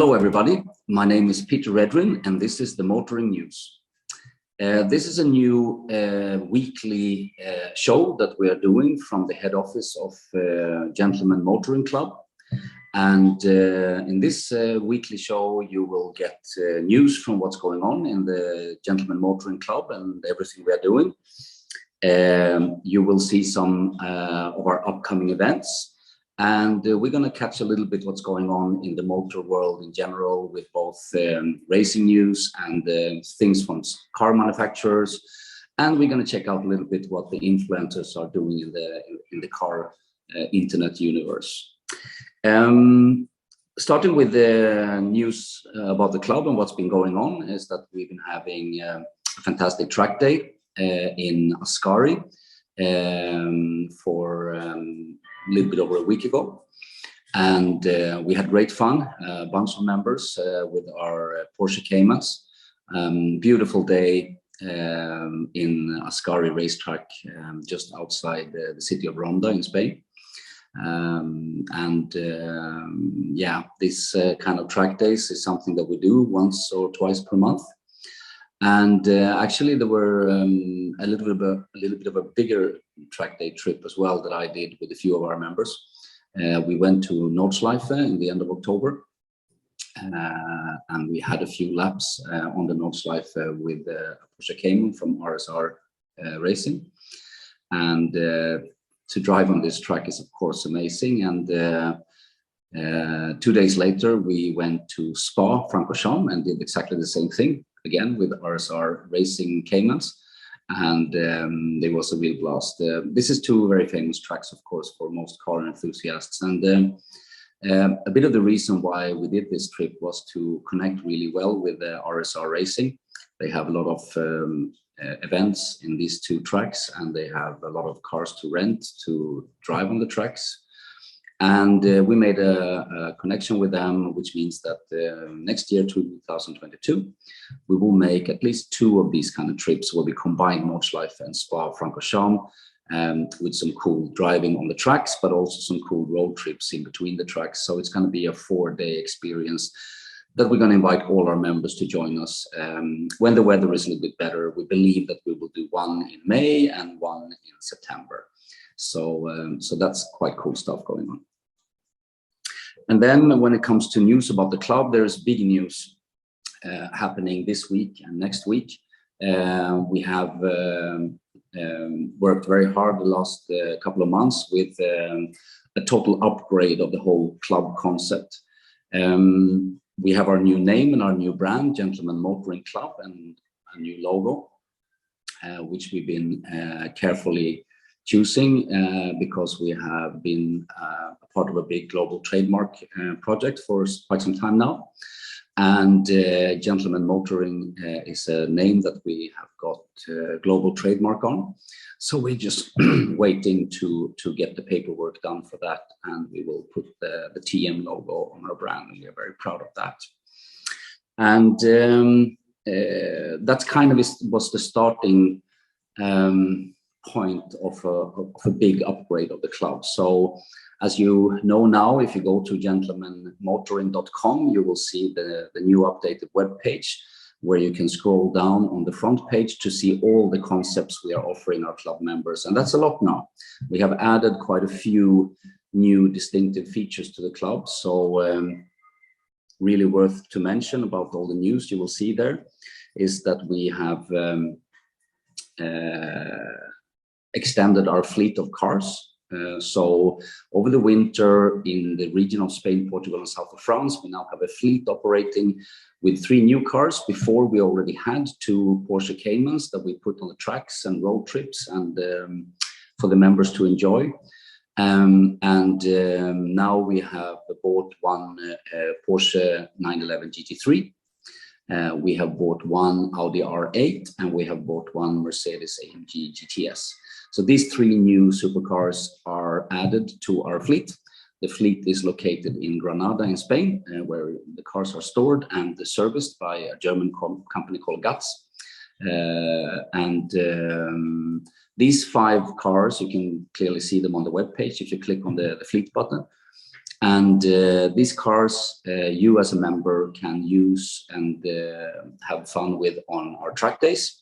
Hello everybody, my name is Peter Redrin and this is the Motoring News. This is a new weekly show that we are doing from the head office of Gentleman Motoring Club. And in this weekly show you will get news from what's going on in the Gentleman Motoring Club and everything we are doing. You will see some of our upcoming events. And we're going to catch a little bit what's going on in the motor world in general with both racing news and things from car manufacturers. And we're going to check out a little bit what the influencers are doing in the car internet universe. Starting with the news about the club and what's been going on is that we've been having a fantastic track day in Ascari for a little bit over a week ago, and we had great fun, a bunch of members with our Porsche Caymans. Beautiful day in Ascari racetrack, just outside the city of Ronda in Spain. Yeah, this kind of track days is something that we do once or twice per month. And actually, there were a little bit of a bigger track day trip as well that I did with a few of our members. We went to Nordschleife in the end of October, and we had a few laps on the Nordschleife with a Porsche Cayman from RSR Racing. And to drive on this track is of course amazing. And 2 days later, we went to Spa-Francorchamps and did exactly the same thing, again with RSR Racing Caymans, and it was a real blast. This is two very famous tracks, of course, for most car enthusiasts, and a bit of the reason why we did this trip was to connect really well with RSR Racing. They have a lot of events in these two tracks, and they have a lot of cars to rent to drive on the tracks. And we made a connection with them, which means that next year, 2022, we will make at least 2 of these kind of trips where we combine Nordschleife and Spa-Francorchamps with some cool driving on the tracks, but also some cool road trips in between the tracks. So it's going to be a 4-day experience that we're going to invite all our members to join us. When the weather is a little bit better, we believe that we will do one in May and one in September. So that's quite cool stuff going on. And then when it comes to news about the club, there's big news happening this week and next week. We have worked very hard the last couple of months with a total upgrade of the whole club concept. We have our new name and our new brand, Gentleman Motoring Club, and a new logo, which we've been carefully choosing because we have been a part of a big global trademark project for quite some time now. And Gentleman Motoring is a name that we have got global trademark on. So we're just waiting to get the paperwork done for that, and we will put the TM logo on our brand, and we are very proud of that. And that's kind of was the starting point of a big upgrade of the club. So as you know now, if you go to gentlemanmotoring.com, you will see the new updated web page where you can scroll down on the front page to see all the concepts we are offering our club members. And that's a lot now. We have added quite a few new distinctive features to the club. So really worth to mention about all the news you will see there is that we have extended our fleet of cars. So over the winter in the region of Spain, Portugal, and south of France, we now have a fleet operating with 3 new cars. Before, we already had 2 Porsche Caymans that we put on the tracks and road trips and for the members to enjoy. Now we have bought one Porsche 911 GT3. We have bought one Audi R8, and we have bought one Mercedes AMG GTS. So these 3 new supercars are added to our fleet. The fleet is located in Granada in Spain, where the cars are stored and serviced by a German company called GATS. These 5 cars, you can clearly see them on the web page if you click on the fleet button. And these cars, you as a member can use and have fun with on our track days.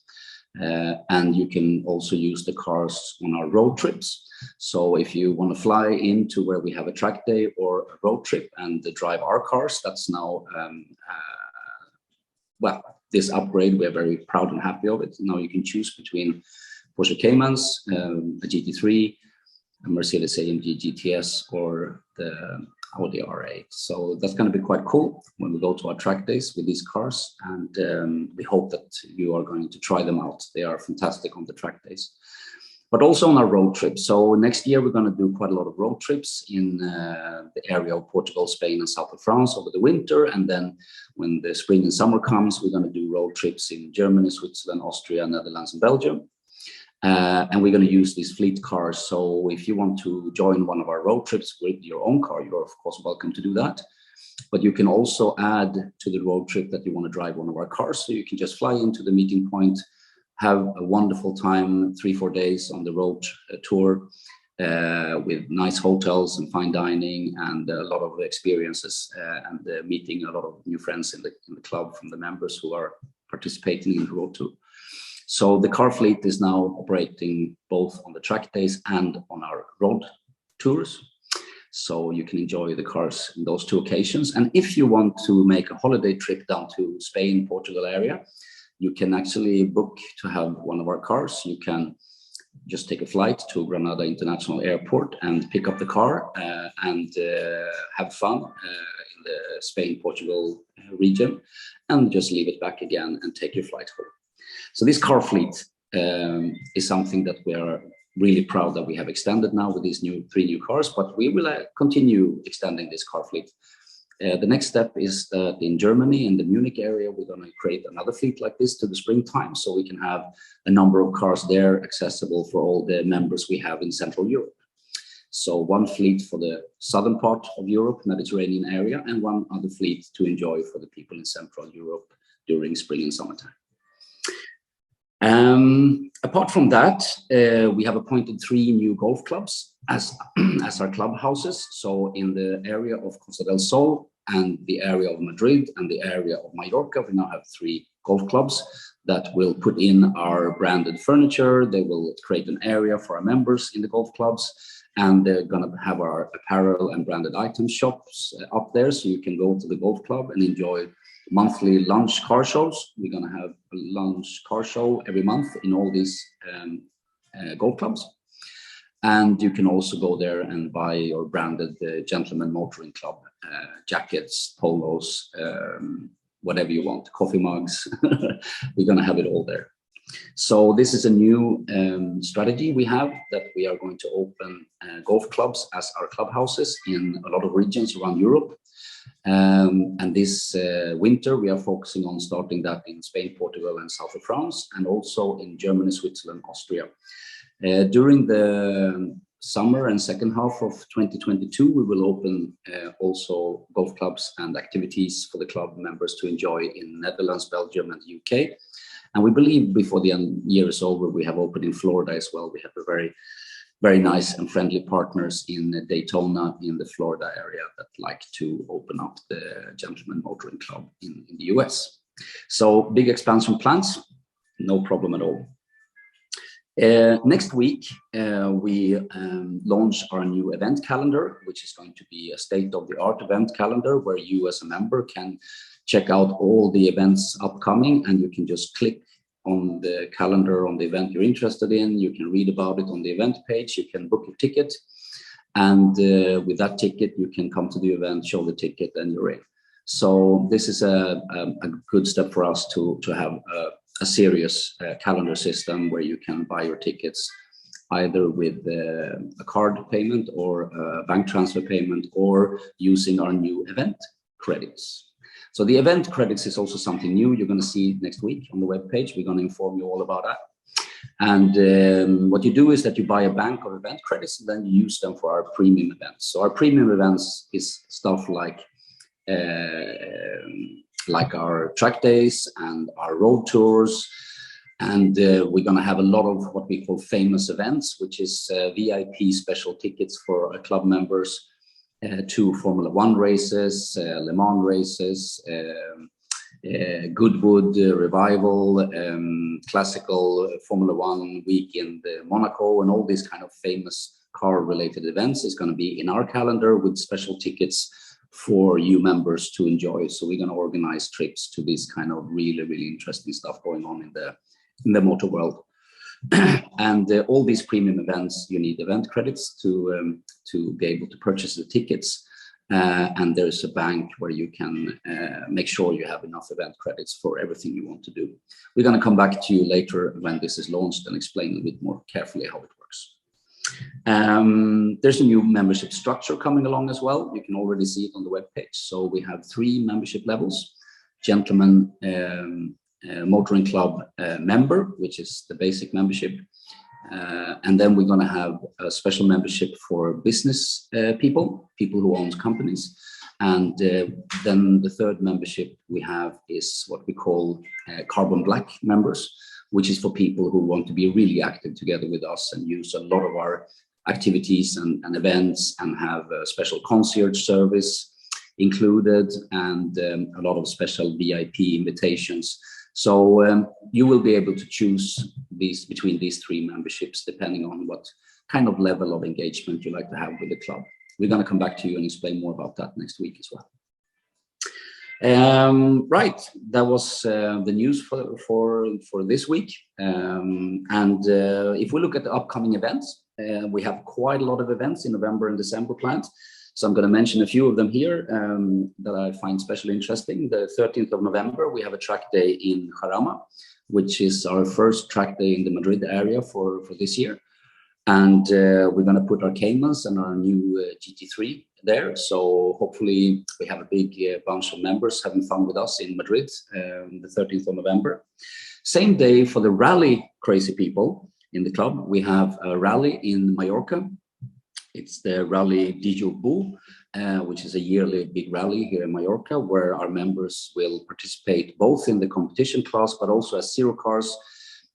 And you can also use the cars on our road trips. So if you want to fly into where we have a track day or a road trip and drive our cars, that's now, well, this upgrade, we're very proud and happy of it. Now you can choose between Porsche Caymans, a GT3, a Mercedes-AMG GTS, or the Audi R8. So that's going to be quite cool when we go to our track days with these cars. And we hope that you are going to try them out. They are fantastic on the track days, but also on our road trips. So next year, we're going to do quite a lot of road trips in the area of Portugal, Spain, and south of France over the winter. And then when the spring and summer comes, we're going to do road trips in Germany, Switzerland, Austria, Netherlands, and Belgium. And we're going to use these fleet cars. So if you want to join one of our road trips with your own car, you're of course welcome to do that. But you can also add to the road trip that you want to drive one of our cars. So you can just fly into the meeting point, have a wonderful time, 3-4 days on the road tour with nice hotels and fine dining and a lot of experiences and meeting a lot of new friends in the club from the members who are participating in the road tour. So the car fleet is now operating both on the track days and on our road tours. So you can enjoy the cars in those two occasions. And if you want to make a holiday trip down to Spain, Portugal area, you can actually book to have one of our cars. You can just take a flight to Granada International Airport and pick up the car and have fun in the Spain-Portugal region, and just leave it back again and take your flight home. So this car fleet is something that we are really proud that we have extended now with these 3 new cars, but we will continue extending this car fleet. The next step is that in Germany, in the Munich area, we're going to create another fleet like this to the springtime, so we can have a number of cars there accessible for all the members we have in Central Europe. So one fleet for the southern part of Europe, Mediterranean area, and one other fleet to enjoy for the people in Central Europe during spring and summertime. Apart from that, we have appointed 3 new golf clubs as our clubhouses. So in the area of Costa del Sol and the area of Madrid and the area of Mallorca, we now have 3 golf clubs that will put in our branded furniture. They will create an area for our members in the golf clubs, and they're going to have our apparel and branded item shops up there, so you can go to the golf club and enjoy monthly lunch car shows. We're going to have a lunch car show every month in all these golf clubs. And you can also go there and buy your branded Gentleman Motoring Club jackets, polos, whatever you want, coffee mugs. We're going to have it all there. So this is a new strategy we have, that we are going to open golf clubs as our clubhouses in a lot of regions around Europe. And this winter, we are focusing on starting that in Spain, Portugal, and south of France, and also in Germany, Switzerland, Austria. During the summer and second half of 2022, we will open also golf clubs and activities for the club members to enjoy in Netherlands, Belgium, and the UK. And we believe before the year is over, we have opened in Florida as well. We have a very nice and friendly partners in Daytona in the Florida area that like to open up the Gentleman Motoring Club in the US. So big expansion plans, no problem at all. Next week, we launch our new event calendar, which is going to be a state-of-the-art event calendar where you as a member can check out all the events upcoming, and you can just click on the calendar on the event you're interested in. You can read about it on the event page. You can book a ticket, and with that ticket, you can come to the event, show the ticket, and you're in. So this is a good step for us to have a serious calendar system where you can buy your tickets either with a card payment or a bank transfer payment, or using our new event credits. So the event credits is also something new you're going to see next week on the webpage. We're going to inform you all about that. And what you do is that you buy a bank of event credits, and then you use them for our premium events. So our premium events is stuff like our track days and our road tours. And we're going to have a lot of what we call famous events, which is VIP special tickets for our club members, 2 Formula 1 races, Le Mans races, Goodwood Revival, classical Formula 1 week in Monaco, and all these kind of famous car-related events is going to be in our calendar with special tickets for you members to enjoy. So we're going to organize trips to this kind of really, really interesting stuff going on in the motor world. And all these premium events, you need event credits to be able to purchase the tickets. And there's a bank where you can make sure you have enough event credits for everything you want to do. We're going to come back to you later when this is launched and explain a bit more carefully how it works. There's a new membership structure coming along as well. You can already see it on the webpage. So we have 3 membership levels: gentleman motoring club member, which is the basic membership. And then we're going to have a special membership for business people who own companies. And then the third membership we have is what we call carbon black members, which is for people who want to be really active together with us and use a lot of our activities and events, and have a special concierge service included, and a lot of special VIP invitations. So you will be able to choose between these 3 memberships depending on what kind of level of engagement you like to have with the club. We're going to come back to you and explain more about that next week as well. Right, that was the news for this week. If we look at the upcoming events, we have quite a lot of events in November and December planned. So I'm going to mention a few of them here that I find especially interesting. The 13th of November, we have a track day in Jarama, which is our first track day in the Madrid area for this year. And we're going to put our Caymans and our new GT3 there. So hopefully we have a big bunch of members having fun with us in Madrid, the 13th of November. Same day for the rally crazy people in the club, we have a rally in Mallorca. It's the Rally Dijubu, which is a yearly big rally here in Mallorca, where our members will participate both in the competition class, but also as zero cars,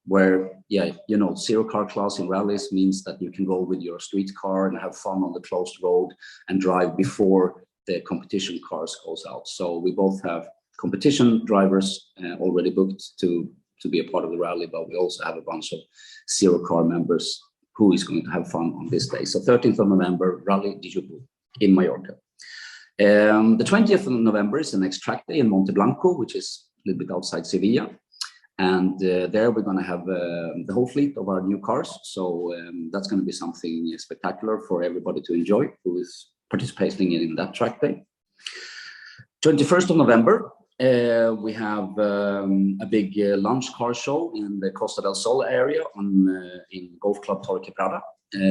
where, yeah, you know, zero car class in rallies means that you can go with your street car and have fun on the closed road and drive before the competition cars goes out. So we both have competition drivers already booked to be a part of the rally, but we also have a bunch of zero car members who is going to have fun on this day. So 13th of November, Rally Dijubu in Mallorca. The 20th of November is the next track day in Monteblanco, which is a little bit outside Sevilla. And there we're going to have the whole fleet of our new cars. So that's going to be something spectacular for everybody to enjoy who is participating in that track day. 21st of November, we have a big lunch car show in the Costa del Sol area in Golf Club Torre Quebrada.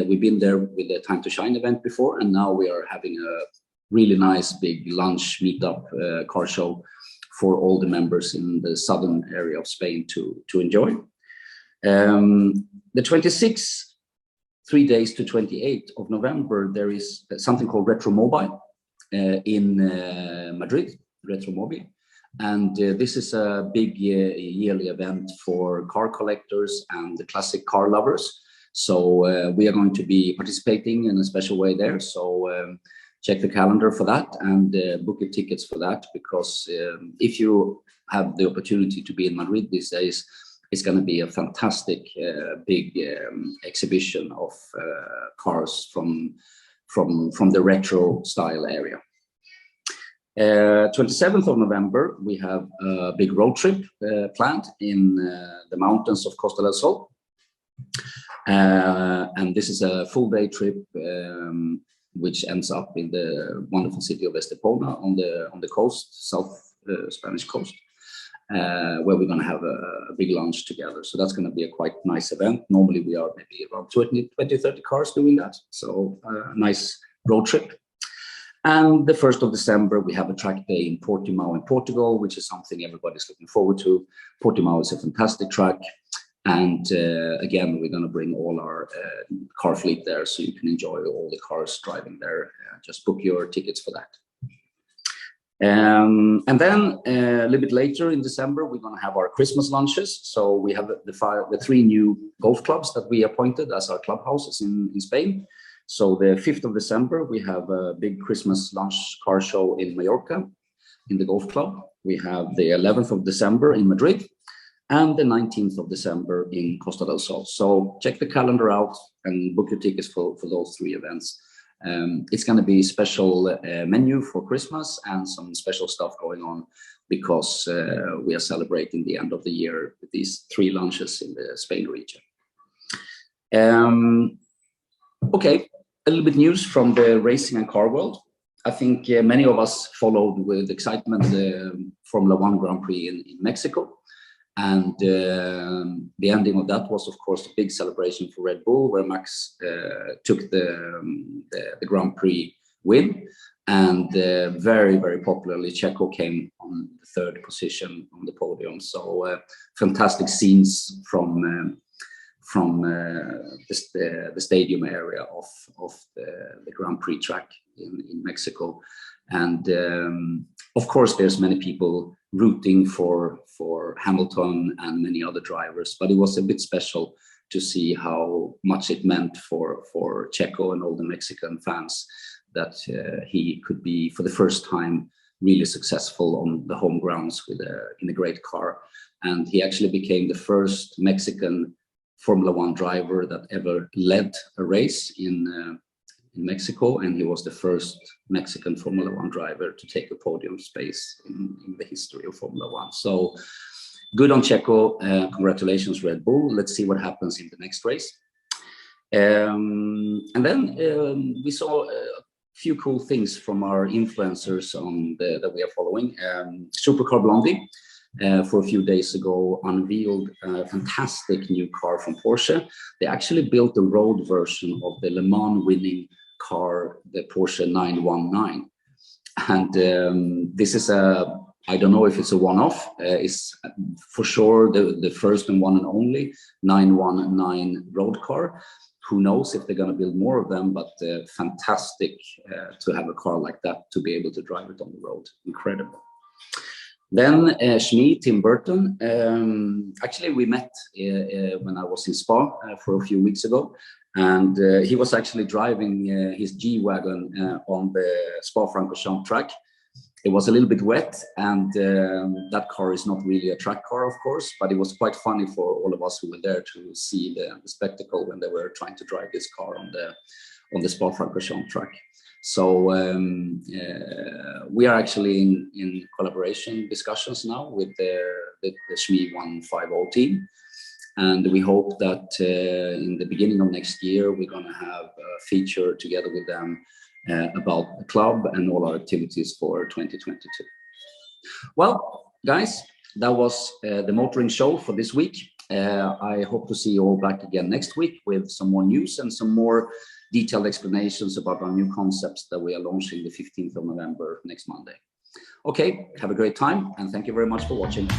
We've been there with the Time to Shine event before, and now we are having a really nice big lunch meetup car show for all the members in the southern area of Spain to enjoy. The 26th, 3 days to 28th of November, there is something called Retro Mobile in Madrid, Retro Mobile. And this is a big yearly event for car collectors and the classic car lovers. So we are going to be participating in a special way there. So check the calendar for that and book your tickets for that, because if you have the opportunity to be in Madrid these days, it's going to be a fantastic big exhibition of cars from the retro style area. 27th of November, we have a big road trip planned in the mountains of Costa del Sol. And this is a full day trip which ends up in the wonderful city of Estepona on the coast, south Spanish coast, where we're going to have a big lunch together. So that's going to be a quite nice event. Normally we are maybe around 20-30 cars doing that. So a nice road trip. And the 1st of December, we have a track day in Portimao in Portugal, which is something everybody's looking forward to. Portimao is a fantastic track. And again, we're going to bring all our car fleet there so you can enjoy all the cars driving there. Just book your tickets for that. And then a little bit later in December, we're going to have our Christmas lunches. So we have the 3 new golf clubs that we appointed as our clubhouses in Spain. So the 5th of December, we have a big Christmas lunch car show in Mallorca, in the golf club. We have the 11th of December in Madrid, and the 19th of December in Costa del Sol. So check the calendar out and book your tickets for those 3 events. It's going to be a special menu for Christmas and some special stuff going on because we are celebrating the end of the year with these 3 lunches in the Spain region. Okay, a little bit news from the racing and car world. I think many of us followed with excitement the Formula One Grand Prix in Mexico. And the ending of that was, of course, a big celebration for Red Bull, where Max took the Grand Prix win. And very, very popularly, Checo came on the 3rd position on the podium. So fantastic scenes from the stadium area of the Grand Prix track in Mexico. And of course, there's many people rooting for Hamilton and many other drivers, but it was a bit special to see how much it meant for Checo and all the Mexican fans that he could be, for the first time, really successful on the home grounds in a great car. And he actually became the first Mexican Formula One driver that ever led a race in Mexico, and he was the first Mexican Formula One driver to take a podium space in the history of Formula One. So good on Checo. Congratulations, Red Bull. Let's see what happens in the next race. And then we saw a few cool things from our influencers that we are following. Supercar Blondie, for a few days ago, unveiled a fantastic new car from Porsche. They actually built a road version of the Le Mans winning car, the Porsche 919. And this is I don't know if it's a one-off. It's for sure the first and one and only 919 road car. Who knows if they're going to build more of them, but fantastic to have a car like that, to be able to drive it on the road. Incredible. Then Shmi, Tim Burton, actually we met when I was in Spa for a few weeks ago, and he was actually driving his G-Wagon on the Spa-Francorchamps track. It was a little bit wet, and that car is not really a track car, of course, but it was quite funny for all of us who were there to see the spectacle when they were trying to drive this car on the Spa-Francorchamps track. So we are actually in collaboration discussions now with the Shmi 150 team. And we hope that in the beginning of next year, we're going to have a feature together with them about the club and all our activities for 2022. Well, guys, that was the motoring show for this week. I hope to see you all back again next week with some more news and some more detailed explanations about our new concepts that we are launching the 15th of November next Monday. Okay, have a great time, and thank you very much for watching.